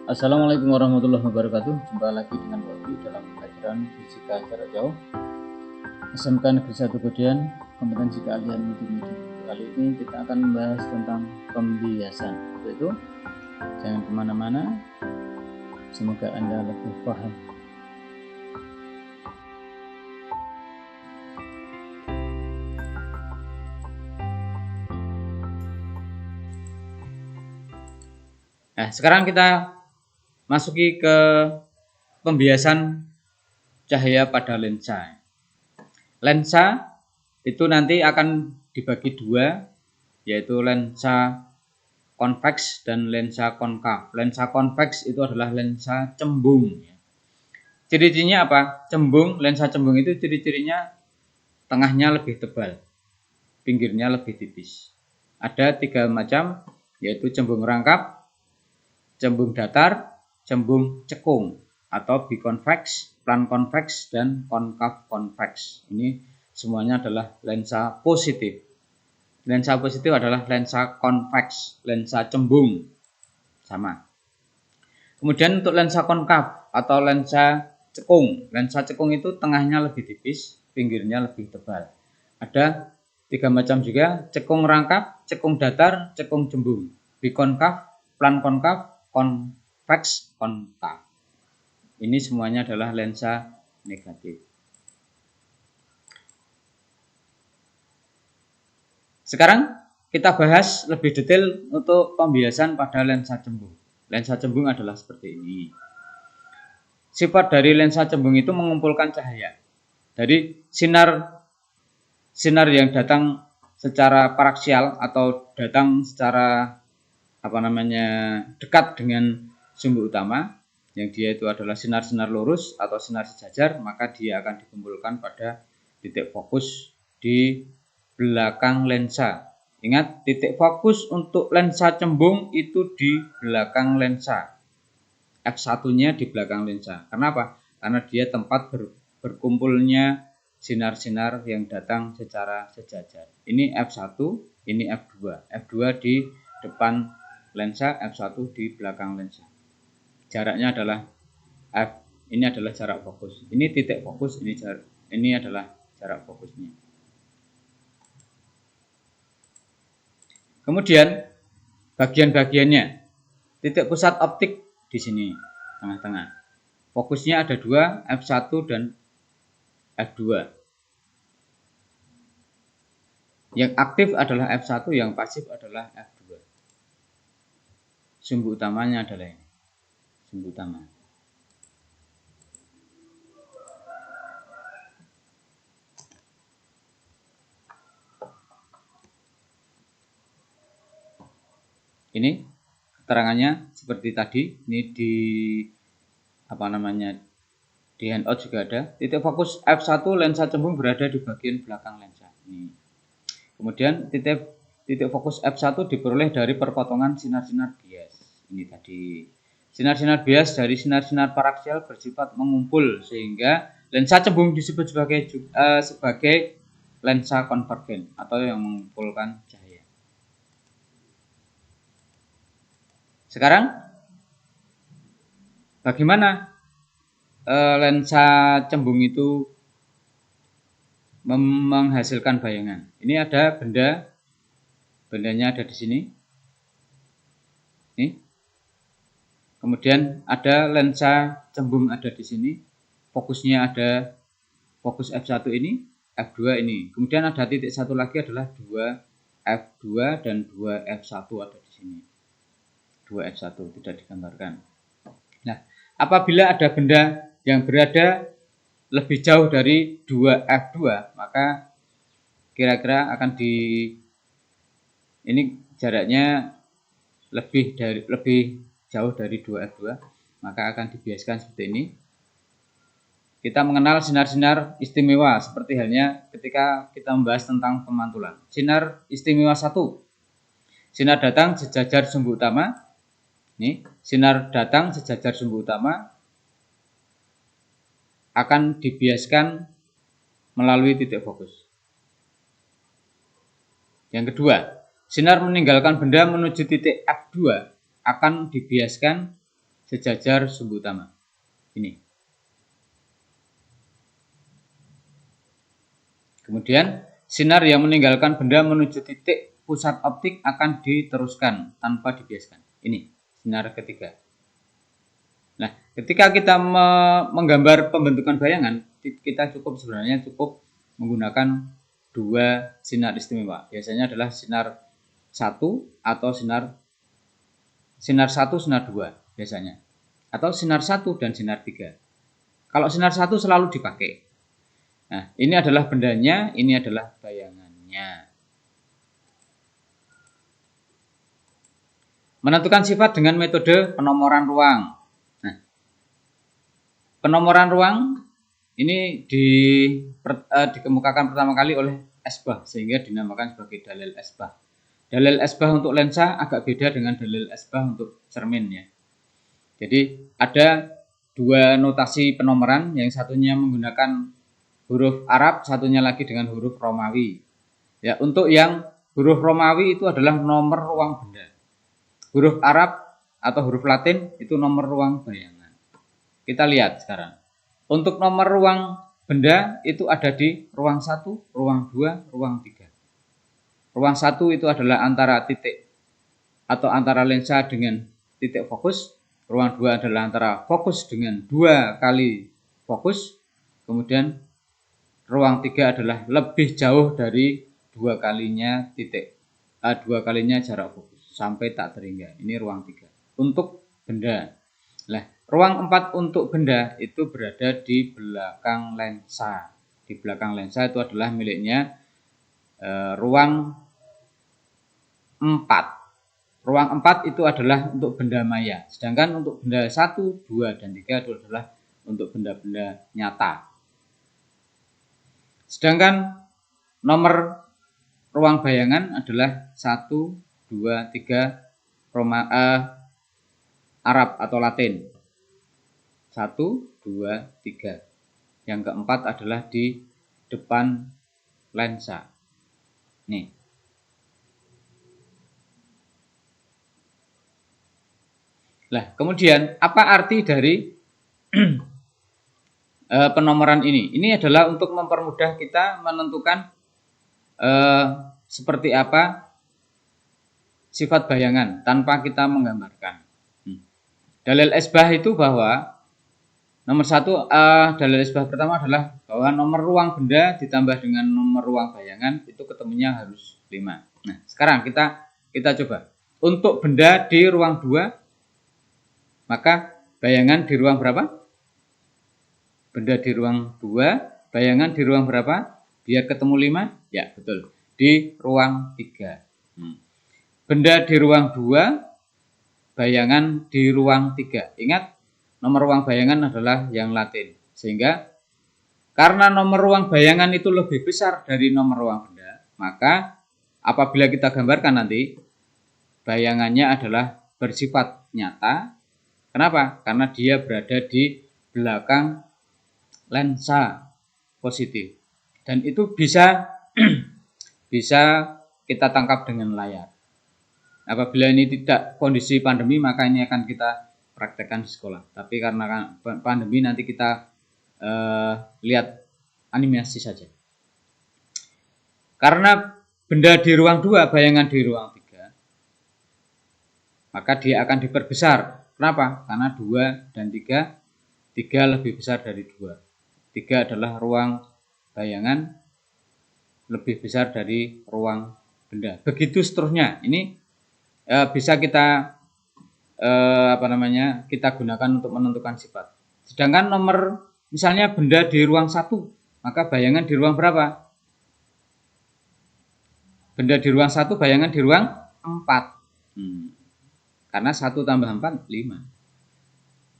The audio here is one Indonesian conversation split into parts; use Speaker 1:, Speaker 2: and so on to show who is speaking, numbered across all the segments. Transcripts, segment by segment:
Speaker 1: Assalamualaikum warahmatullahi wabarakatuh. Jumpa lagi dengan Bobi dalam pelajaran fisika jarak jauh SMK Negeri 1 Kodian, kompetensi keahlian multimedia. Kali ini kita akan membahas tentang pembiasan, yaitu jangan kemana-mana, semoga Anda lebih paham. Nah, sekarang kita masuki ke pembiasan cahaya pada lensa. Lensa itu nanti akan dibagi dua, yaitu lensa konveks dan lensa konkav. Lensa konveks itu adalah lensa cembung. Ciri-cirinya apa? Lensa cembung itu ciri-cirinya tengahnya lebih tebal, pinggirnya lebih tipis. Ada 3 macam, yaitu cembung rangkap, cembung datar, cembung cekung, atau bikonveks, plan konveks, dan konkav konveks. Ini semuanya adalah lensa positif. Lensa positif adalah lensa konveks, lensa cembung, sama. Kemudian untuk lensa konkav atau lensa cekung itu tengahnya lebih tipis, pinggirnya lebih tebal. Ada 3 macam juga, cekung rangkap, cekung datar, cekung cembung, bikonkav, plan konkav, konveks konkav. Ini semuanya adalah lensa negatif. Sekarang kita bahas lebih detail untuk pembiasan pada lensa cembung. Lensa cembung adalah seperti ini. Sifat dari lensa cembung itu mengumpulkan cahaya. Dari sinar yang datang secara paraksial atau datang secara dekat dengan sumber utama, yang dia itu adalah sinar-sinar lurus atau sinar sejajar, maka dia akan dikumpulkan pada titik fokus di belakang lensa. Ingat, titik fokus untuk lensa cembung itu di belakang lensa. F1-nya di belakang lensa. Kenapa? Karena dia tempat berkumpulnya sinar-sinar yang datang secara sejajar. Ini F1, ini F2. F2 di depan lensa, F1 di belakang lensa. Jaraknya adalah F. Ini adalah jarak fokus. Ini titik fokus, ini adalah jarak fokusnya. Kemudian bagian-bagiannya. Titik pusat optik di sini, tengah-tengah. Fokusnya ada 2, F1 dan F2. Yang aktif adalah F1, yang pasif adalah F2. Sumbu utamanya adalah ini. Sumbu utama. Ini keterangannya seperti tadi. Ini di di handout juga ada. Titik fokus F1 lensa cembung berada di bagian belakang lensa. Ini. Kemudian titik fokus F1 diperoleh dari perpotongan sinar-sinar bias. Ini tadi. Sinar-sinar bias dari sinar-sinar paraksial bersifat mengumpul sehingga lensa cembung disebut sebagai lensa konvergen atau yang mengumpulkan cahaya. Sekarang bagaimana lensa cembung itu menghasilkan bayangan? Ini ada bendanya ada di sini. Ini. Kemudian ada lensa cembung ada di sini. Fokusnya ada fokus F1 ini, F2 ini. Kemudian ada titik satu lagi adalah 2 F2 dan 2 F1 ada di sini. 2 F1 tidak digambarkan. Nah, apabila ada benda yang berada lebih jauh dari 2 F2, maka kira-kira akan ini jaraknya lebih jauh dari 2 F2, maka akan dibiaskan seperti ini. Kita mengenal sinar-sinar istimewa seperti halnya ketika kita membahas tentang pemantulan. Sinar istimewa 1. Sinar datang sejajar sumbu utama. Ini, sinar datang sejajar sumbu utama akan dibiaskan melalui titik fokus. Yang kedua, sinar meninggalkan benda menuju titik F2 akan dibiaskan sejajar sumbu utama. Ini. Kemudian sinar yang meninggalkan benda menuju titik pusat optik akan diteruskan tanpa dibiaskan. Ini sinar ketiga. Nah, ketika kita menggambar pembentukan bayangan, kita sebenarnya cukup menggunakan dua sinar istimewa. Biasanya adalah sinar 1 atau sinar 1, sinar 2 biasanya. Atau sinar 1 dan sinar 3. Kalau sinar 1 selalu dipakai. Nah, ini adalah bendanya, ini adalah bayangannya. Menentukan sifat dengan metode penomoran ruang. Nah, penomoran ruang ini dikemukakan pertama kali oleh Esbagh sehingga dinamakan sebagai dalil Esbagh. Dalil Esbagh untuk lensa agak beda dengan dalil Esbagh untuk cermin ya. Jadi ada dua notasi penomoran, yang satunya menggunakan huruf Arab, satunya lagi dengan huruf Romawi. Ya, untuk yang huruf Romawi itu adalah nomor ruang benda. Huruf Arab atau huruf Latin itu nomor ruang bayangan. Kita lihat sekarang. Untuk nomor ruang benda itu ada di ruang 1, ruang 2, ruang 3. Ruang 1 itu adalah antara titik atau antara lensa dengan titik fokus. Ruang 2 adalah antara fokus dengan 2 kali fokus. Kemudian ruang 3 adalah lebih jauh dari 2 kalinya jarak fokus sampai tak terhingga. Ini ruang 3 untuk benda. Nah, ruang 4 untuk benda itu berada di belakang lensa. Di belakang lensa itu adalah miliknya ruang 4. Ruang 4 itu adalah untuk benda maya. Sedangkan untuk benda 1, 2, dan 3 itu adalah untuk benda-benda nyata. Sedangkan nomor ruang bayangan adalah 1, 2, 3 Arab atau Latin. 1, 2, 3. Yang keempat adalah di depan lensa. Nih. Nah, kemudian apa arti dari penomoran ini? Ini adalah untuk mempermudah kita menentukan seperti apa sifat bayangan tanpa kita menggambarkan. Dalil Esbagh itu bahwa nomor 1, dalil Esbagh pertama adalah bahwa nomor ruang benda ditambah dengan nomor ruang bayangan itu ketemunya harus 5. Nah, sekarang kita coba. Untuk benda di ruang 2, maka bayangan di ruang berapa? Benda di ruang 2, bayangan di ruang berapa? Biar ketemu 5? Ya, betul. Di ruang 3. Benda di ruang 2, bayangan di ruang 3. Ingat, nomor ruang bayangan adalah yang Latin. Sehingga, karena nomor ruang bayangan itu lebih besar dari nomor ruang benda, maka apabila kita gambarkan nanti, bayangannya adalah bersifat nyata. Kenapa? Karena dia berada di belakang lensa positif, dan itu bisa kita tangkap dengan layar. Apabila ini tidak kondisi pandemi, maka ini akan kita praktekkan di sekolah. Tapi karena pandemi, nanti kita lihat animasi saja. Karena benda di ruang 2, bayangan di ruang 3, maka dia akan diperbesar. Kenapa? Karena 2 dan 3 lebih besar dari 2. 3 adalah ruang bayangan lebih besar dari ruang benda. Begitu seterusnya. Ini bisa kita kita gunakan untuk menentukan sifat. Sedangkan nomor misalnya benda di ruang 1, maka bayangan di ruang berapa? Benda di ruang 1, bayangan di ruang 4. Karena 1 tambah 4, 5.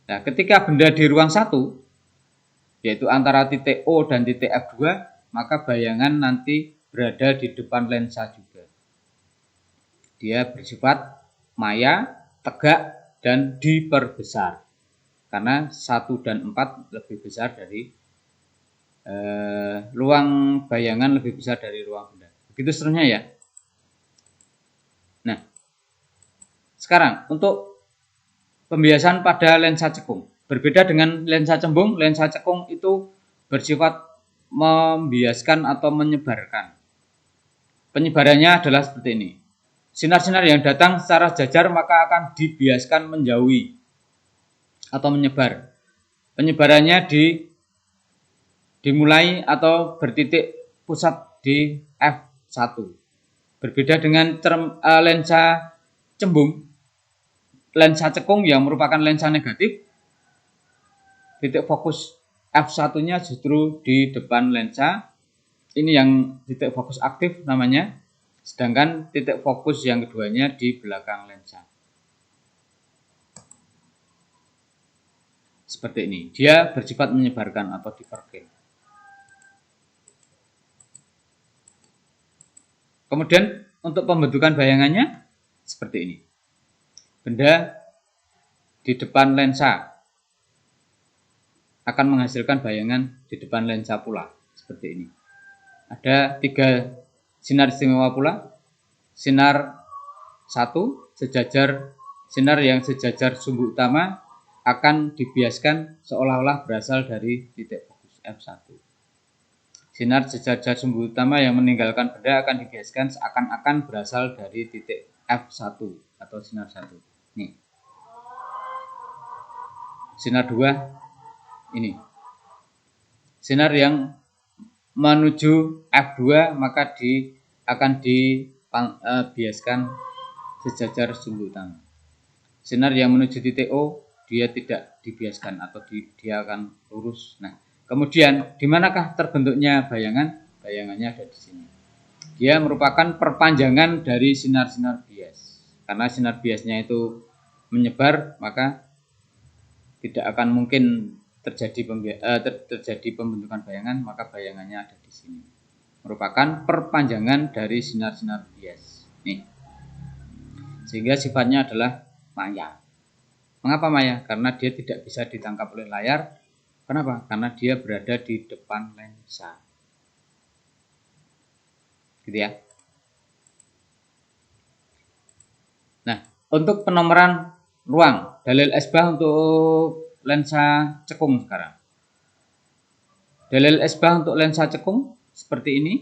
Speaker 1: Nah, ketika benda di ruang 1, yaitu antara titik O dan titik F2, maka bayangan nanti berada di depan lensa juga. Dia bersifat maya, tegak, dan diperbesar. Karena 1 dan 4 lebih besar dari ruang bayangan lebih besar dari ruang benda. Begitu seterusnya ya. Nah, sekarang untuk pembiasan pada lensa cekung. Berbeda dengan lensa cembung, lensa cekung itu bersifat membiaskan atau menyebarkan. Penyebarannya adalah seperti ini. Sinar-sinar yang datang secara jajar maka akan dibiaskan menjauhi atau menyebar. Penyebarannya dimulai atau bertitik pusat di F1. Berbeda dengan lensa cembung, lensa cekung yang merupakan lensa negatif, titik fokus F1-nya justru di depan lensa. Ini yang titik fokus aktif namanya, sedangkan titik fokus yang keduanya di belakang lensa. Seperti ini, dia bersifat menyebarkan atau divergen. Kemudian untuk pembentukan bayangannya seperti ini. Benda di depan lensa akan menghasilkan bayangan di depan lensa pula, seperti ini. Ada 3 sinar istimewa pula. Sinar 1 sejajar, sinar yang sejajar sumbu utama akan dibiaskan seolah-olah berasal dari titik fokus F1. Sinar sejajar sumbu utama yang meninggalkan benda akan dibiaskan seakan-akan berasal dari titik F1 atau sinar 1. Nih. Sinar 2 ini. Sinar yang menuju F2 maka akan dibiaskan sejajar sumbu utama. Sinar yang menuju titik O dia tidak dibiaskan atau dia akan lurus. Nah, kemudian di manakah terbentuknya bayangan? Bayangannya ada di sini. Dia merupakan perpanjangan dari sinar-sinar bias. Karena sinar biasnya itu menyebar, maka tidak akan mungkin terjadi pembentukan bayangan, maka bayangannya ada di sini. Merupakan perpanjangan dari sinar-sinar bias. Nih. Sehingga sifatnya adalah maya. Mengapa maya? Karena dia tidak bisa ditangkap oleh layar. Kenapa? Karena dia berada di depan lensa. Gitu ya. Nah, untuk penomoran ruang, dalil S-bah untuk lensa cekung sekarang. Dalil S-bah untuk lensa cekung seperti ini.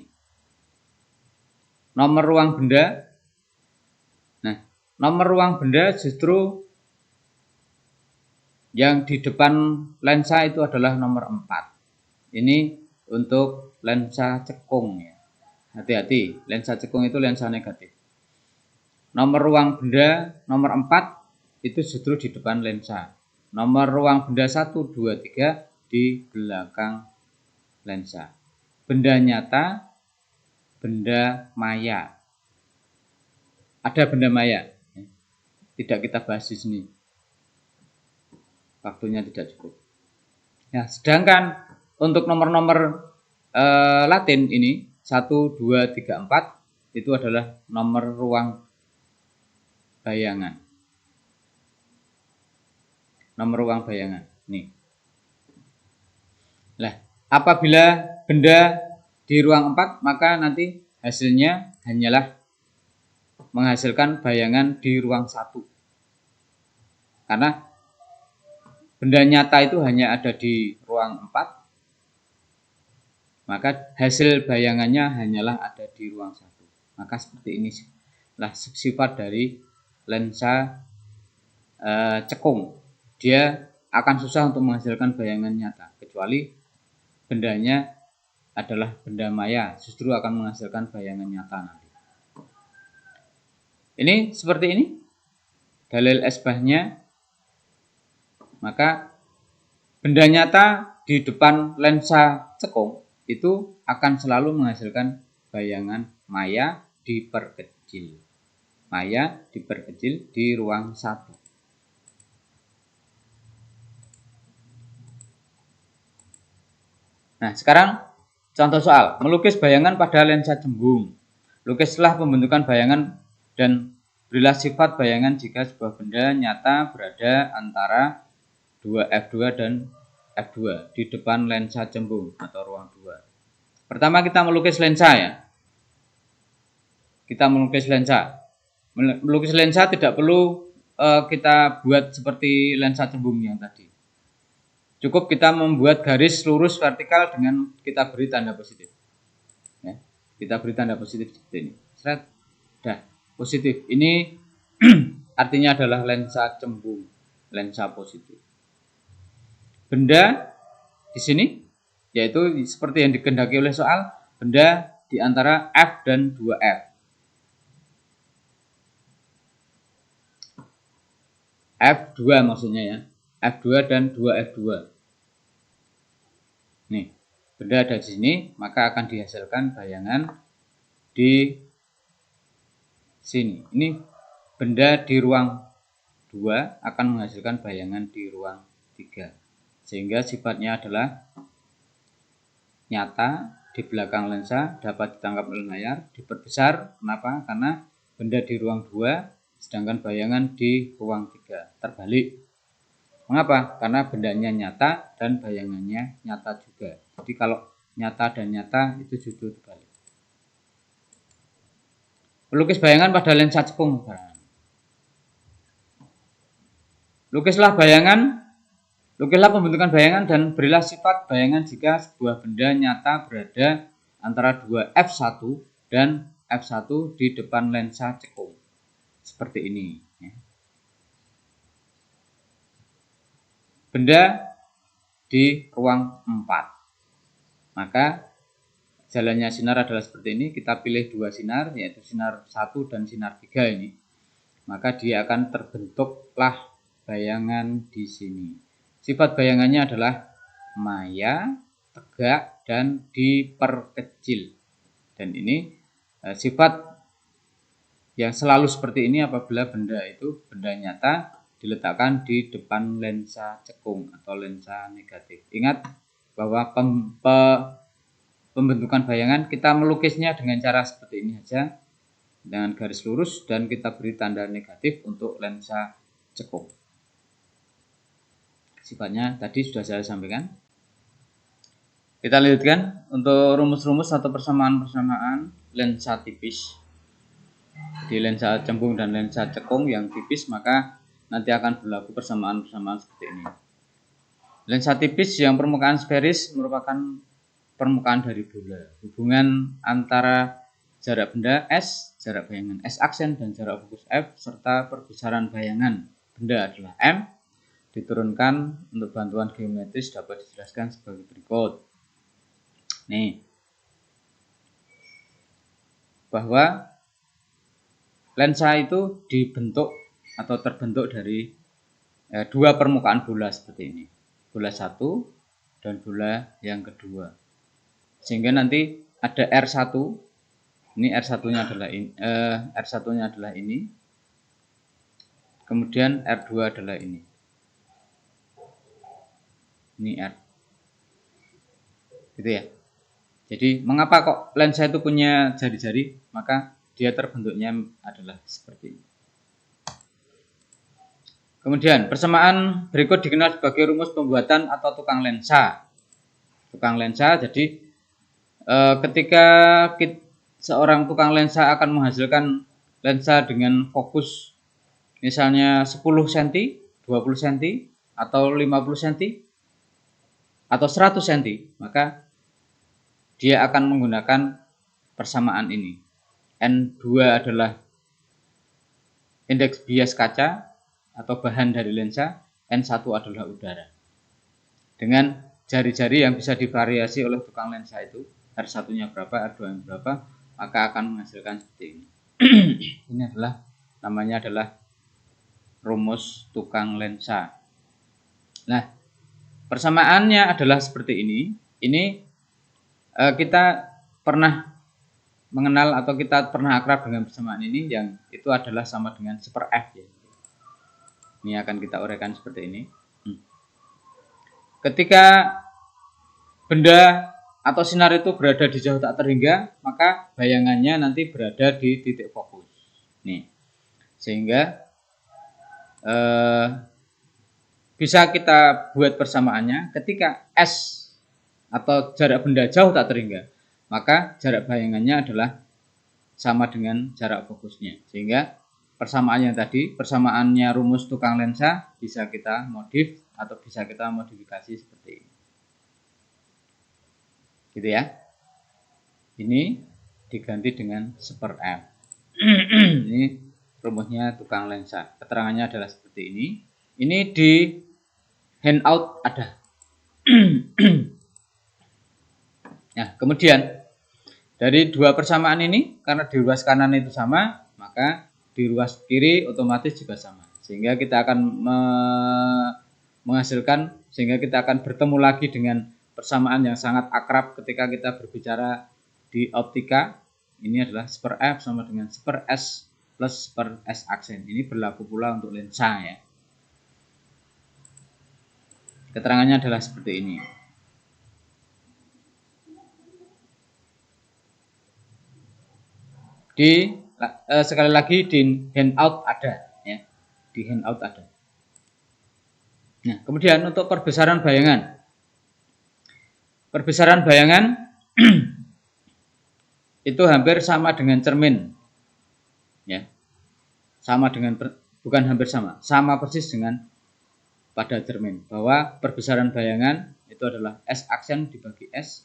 Speaker 1: Nomor ruang benda. Nah, nomor ruang benda justru yang di depan lensa itu adalah nomor 4. Ini untuk lensa cekung ya. Hati-hati, lensa cekung itu lensa negatif. Nomor ruang benda nomor 4 itu justru di depan lensa. Nomor ruang benda 1, 2, 3 di belakang lensa. Benda nyata, benda maya. Ada benda maya. Tidak kita bahas di sini. Waktunya tidak cukup. Nah, sedangkan untuk nomor-nomor Latin ini 1, 2, 3, 4 itu adalah nomor ruang bayangan. Nomor ruang bayangan. Nih. Nah, apabila benda di ruang 4, maka nanti hasilnya hanyalah menghasilkan bayangan di ruang 1. Karena benda nyata itu hanya ada di ruang 4, maka hasil bayangannya hanyalah ada di ruang 1. Maka seperti ini lah sifat dari lensa cekung. Dia akan susah untuk menghasilkan bayangan nyata, kecuali bendanya adalah benda maya, justru akan menghasilkan bayangan nyata nanti. Ini seperti ini dalil S-bahnya. Maka benda nyata di depan lensa cekung itu akan selalu menghasilkan bayangan maya diperkecil. Maya diperkecil di ruang 1. Nah, sekarang contoh soal. Melukis bayangan pada lensa cembung. Lukislah pembentukan bayangan dan berilah sifat bayangan jika sebuah benda nyata berada antara 2F2 dan F2 di depan lensa cembung atau ruang 2. Pertama kita melukis lensa ya. Kita melukis lensa. Melukis lensa tidak perlu kita buat seperti lensa cembung yang tadi. Cukup kita membuat garis lurus vertikal dengan kita beri tanda positif. Ya, kita beri tanda positif seperti ini. Seret, dah positif. Ini artinya adalah lensa cembung, lensa positif. Benda di sini yaitu seperti yang dikehendaki oleh soal, benda di antara F dan 2F. F2 maksudnya ya. F2 dan 2F2. Nih, benda ada di sini, maka akan dihasilkan bayangan di sini. Ini benda di ruang 2 akan menghasilkan bayangan di ruang 3. Sehingga sifatnya adalah nyata di belakang lensa, dapat ditangkap oleh layar, diperbesar. Kenapa? Karena benda di ruang 2 sedangkan bayangan di ruang 3. Terbalik. Mengapa? Karena bendanya nyata dan bayangannya nyata juga. Jadi kalau nyata dan nyata itu justru terbalik. Melukis bayangan pada lensa cekung. Lukislah pembentukan bayangan dan berilah sifat bayangan jika sebuah benda nyata berada antara 2F1 dan F1 di depan lensa cekung. Seperti ini. Benda di ruang 4. Maka jalannya sinar adalah seperti ini. Kita pilih 2 sinar, yaitu sinar 1 dan sinar 3 ini. Maka dia akan terbentuklah bayangan di sini. Sifat bayangannya adalah maya, tegak, dan diperkecil. Dan ini sifat yang selalu seperti ini apabila benda nyata diletakkan di depan lensa cekung atau lensa negatif. Ingat bahwa pembentukan bayangan kita melukisnya dengan cara seperti ini saja, dengan garis lurus, dan kita beri tanda negatif untuk lensa cekung. Sifatnya tadi sudah saya sampaikan. Kita lanjutkan untuk rumus-rumus atau persamaan-persamaan lensa tipis. Di lensa cembung dan lensa cekung yang tipis, maka nanti akan berlaku persamaan-persamaan seperti ini. Lensa tipis yang permukaan sferis merupakan permukaan dari bola. Hubungan antara jarak benda S, jarak bayangan S aksen, dan jarak fokus F, serta perbesaran bayangan benda adalah M, diturunkan untuk bantuan geometris dapat dijelaskan sebagai berikut. Nih, bahwa lensa itu dibentuk atau terbentuk dari 2 permukaan bola seperti ini. Bola 1 dan bola yang kedua. Sehingga nanti ada R1. Ini R1-nya adalah ini, R1-nya adalah ini. Kemudian R2 adalah ini. Ini R. Gitu ya. Jadi mengapa kok lensa itu punya jari-jari? Maka dia terbentuknya adalah seperti ini. Kemudian persamaan berikut dikenal sebagai rumus pembuatan atau tukang lensa. Tukang lensa, jadi ketika seorang tukang lensa akan menghasilkan lensa dengan fokus misalnya 10 cm, 20 cm, atau 50 cm, atau 100 cm, maka dia akan menggunakan persamaan ini. N2 adalah indeks bias kaca atau bahan dari lensa, N1 adalah udara. Dengan jari-jari yang bisa divariasi oleh tukang lensa itu, R1-nya berapa, R2-nya berapa, maka akan menghasilkan seperti ini. Ini adalah namanya adalah rumus tukang lensa. Nah, persamaannya adalah seperti ini. Ini kita pernah mengenal atau kita pernah akrab dengan persamaan ini, yang itu adalah sama dengan super F ya. Ini akan kita uraikan seperti ini. Ketika benda atau sinar itu berada di jauh tak terhingga, maka bayangannya nanti berada di titik fokus. Nih, sehingga bisa kita buat persamaannya ketika S atau jarak benda jauh tak terhingga, maka jarak bayangannya adalah sama dengan jarak fokusnya. Sehingga persamaan yang tadi, persamaannya rumus tukang lensa bisa kita modif atau bisa kita modifikasi seperti ini. Gitu ya. Ini diganti dengan seper F. Ini rumusnya tukang lensa. Keterangannya adalah seperti ini. Ini di handout ada. Nah, kemudian dari dua persamaan ini, karena di ruas kanan itu sama, maka di ruas kiri otomatis juga sama. Sehingga kita akan menghasilkan, sehingga kita akan bertemu lagi dengan persamaan yang sangat akrab ketika kita berbicara di optika. Ini adalah seper F sama dengan seper S plus seper S aksen. Ini berlaku pula untuk lensa ya. Keterangannya adalah seperti ini. Sekali lagi di handout ada ya. Di handout ada. Nah, kemudian untuk perbesaran bayangan. Perbesaran bayangan itu hampir sama dengan cermin. Ya. Sama dengan bukan hampir sama persis dengan pada cermin, bahwa perbesaran bayangan itu adalah S aksen dibagi S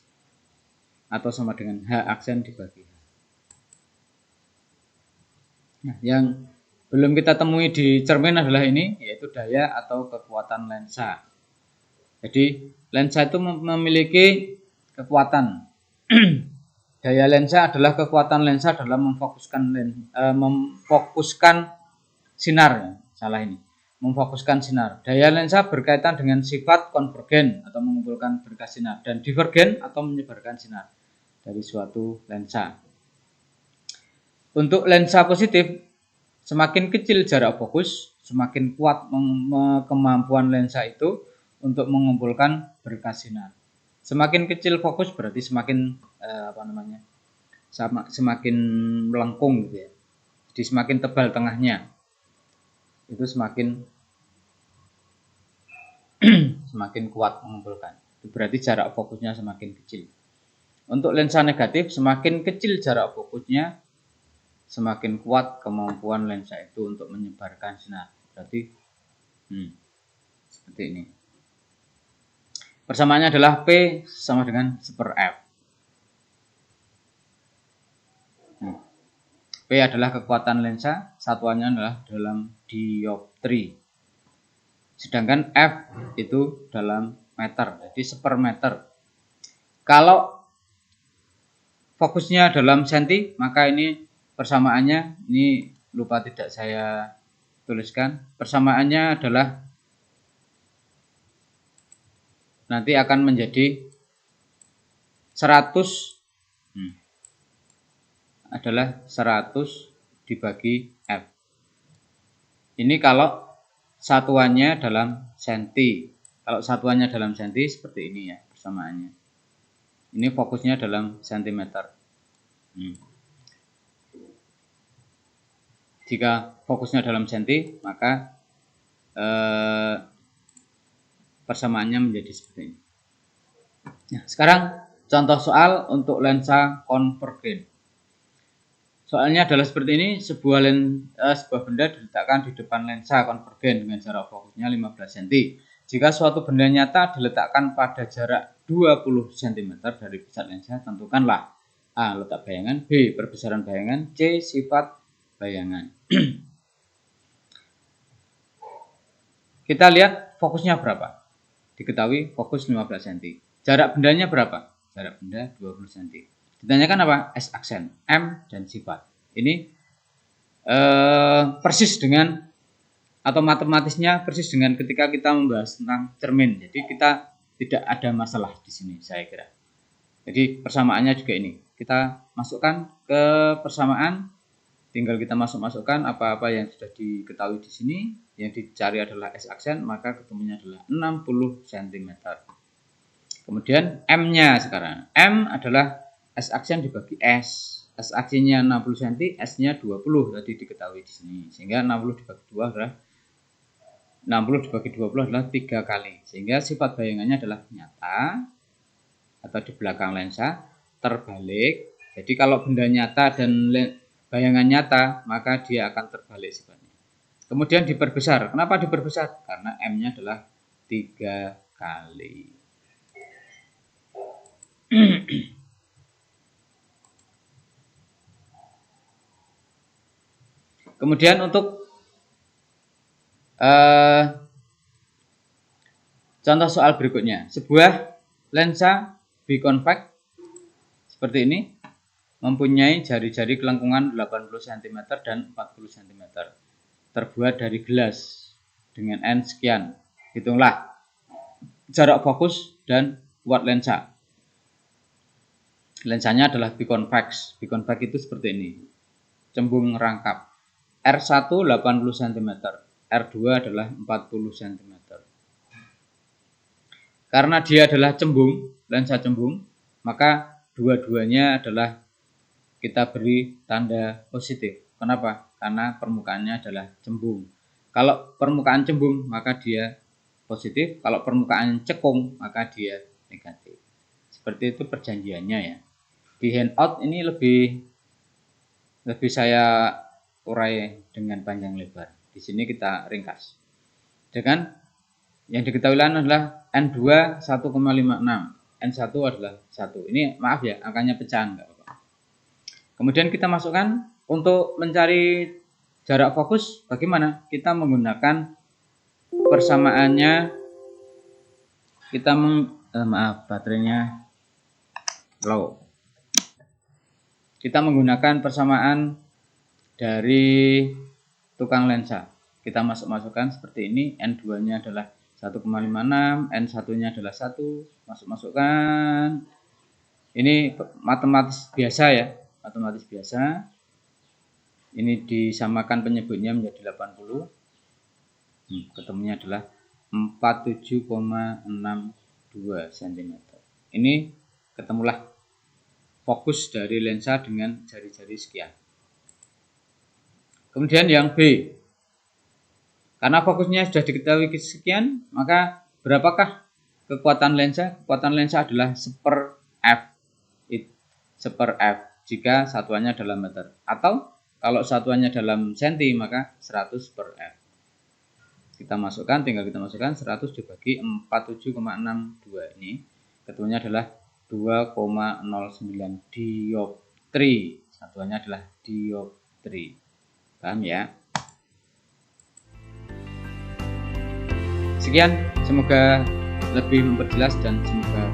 Speaker 1: atau sama dengan H aksen dibagi H. Nah, yang belum kita temui di cermin adalah ini, yaitu daya atau kekuatan lensa. Jadi lensa itu memiliki kekuatan. Daya lensa adalah kekuatan lensa dalam memfokuskan sinar. Ya, salah ini. Memfokuskan sinar. Daya lensa berkaitan dengan sifat konvergen atau mengumpulkan berkas sinar dan divergen atau menyebarkan sinar dari suatu lensa. Untuk lensa positif, semakin kecil jarak fokus, semakin kuat kemampuan lensa itu untuk mengumpulkan berkas sinar. Semakin kecil fokus berarti semakin semakin melengkung gitu ya. Jadi semakin tebal tengahnya. Itu semakin kuat mengumpulkan. Itu berarti jarak fokusnya semakin kecil. Untuk lensa negatif, semakin kecil jarak fokusnya, semakin kuat kemampuan lensa itu untuk menyebarkan sinar. Berarti seperti ini. Persamaannya adalah P sama dengan seper F. P adalah kekuatan lensa, satuannya adalah dalam dioptri. Sedangkan F itu dalam meter, jadi seper meter. Kalau fokusnya dalam senti, maka ini persamaannya, ini lupa tidak saya tuliskan. Persamaannya adalah nanti akan menjadi 100 adalah 100 dibagi F. Ini kalau satuannya dalam senti. Kalau satuannya dalam senti seperti ini ya persamaannya. Ini fokusnya dalam sentimeter. Jika fokusnya dalam senti, maka persamaannya menjadi seperti ini. Nah, sekarang contoh soal untuk lensa konvergen. Soalnya adalah seperti ini, sebuah benda diletakkan di depan lensa konvergen dengan jarak fokusnya 15 cm. Jika suatu benda nyata diletakkan pada jarak 20 cm dari pusat lensa, tentukanlah A. letak bayangan, B. perbesaran bayangan, C. sifat bayangan. Kita lihat fokusnya berapa. Diketahui fokus 15 cm. Jarak bendanya berapa? Jarak benda 20 cm. Ditanyakan apa? S aksen, M, dan sifat. Ini persis dengan, atau matematisnya persis dengan ketika kita membahas tentang cermin. Jadi kita tidak ada masalah di sini, saya kira. Jadi persamaannya juga ini. Kita masukkan ke persamaan, tinggal kita masukkan apa-apa yang sudah diketahui di sini. Yang dicari adalah S aksen, maka ketemunya adalah 60 cm. Kemudian M-nya sekarang. M adalah S aksen dibagi S. S aksennya 60 cm, S-nya 20 tadi diketahui di sini. Sehingga 60 dibagi 2 adalah 60 dibagi 20 adalah 3 kali. Sehingga sifat bayangannya adalah nyata atau di belakang lensa terbalik. Jadi kalau benda nyata dan bayangan nyata, maka dia akan terbalik sifatnya. Kemudian diperbesar. Kenapa diperbesar? Karena M-nya adalah 3 kali. Kemudian untuk contoh soal berikutnya. Sebuah lensa biconvex seperti ini mempunyai jari-jari kelengkungan 80 cm dan 40 cm. Terbuat dari gelas dengan N sekian. Hitunglah jarak fokus dan watt lensa. Lensanya adalah biconvex. Biconvex itu seperti ini. Cembung rangkap. R1 80 cm, R2 adalah 40 cm. Karena dia adalah cembung, lensa cembung, maka dua-duanya adalah kita beri tanda positif. Kenapa? Karena permukaannya adalah cembung. Kalau permukaan cembung, maka dia positif. Kalau permukaan cekung, maka dia negatif. Seperti itu perjanjiannya ya. Di handout ini lebih saya urai dengan panjang lebar. Di sini kita ringkas. Dengan yang diketahui adalah N2 1,56, N1 adalah 1. Ini maaf ya, angkanya pecahan enggak apa-apa. Kemudian kita masukkan untuk mencari jarak fokus bagaimana? Kita menggunakan persamaannya. Kita baterainya low. Kita menggunakan persamaan dari tukang lensa. Kita masukkan seperti ini. N2-nya adalah 1,56, N1-nya adalah 1. Masukkan. Ini matematis biasa ya, matematis biasa. Ini disamakan penyebutnya menjadi 80. Ketemunya adalah 47,62 cm. Ini ketemulah fokus dari lensa dengan jari-jari sekian. Kemudian yang B, karena fokusnya sudah diketahui sekian, maka berapakah kekuatan lensa? Kekuatan lensa adalah 1/F, 1/F jika satuannya dalam meter, atau kalau satuannya dalam senti maka 100/F. Kita masukkan, tinggal kita masukkan 100 dibagi 47,62, ini ketemunya adalah 2,09 dioptri. Satuannya adalah dioptri. Paham ya? Sekian, semoga lebih memperjelas dan semoga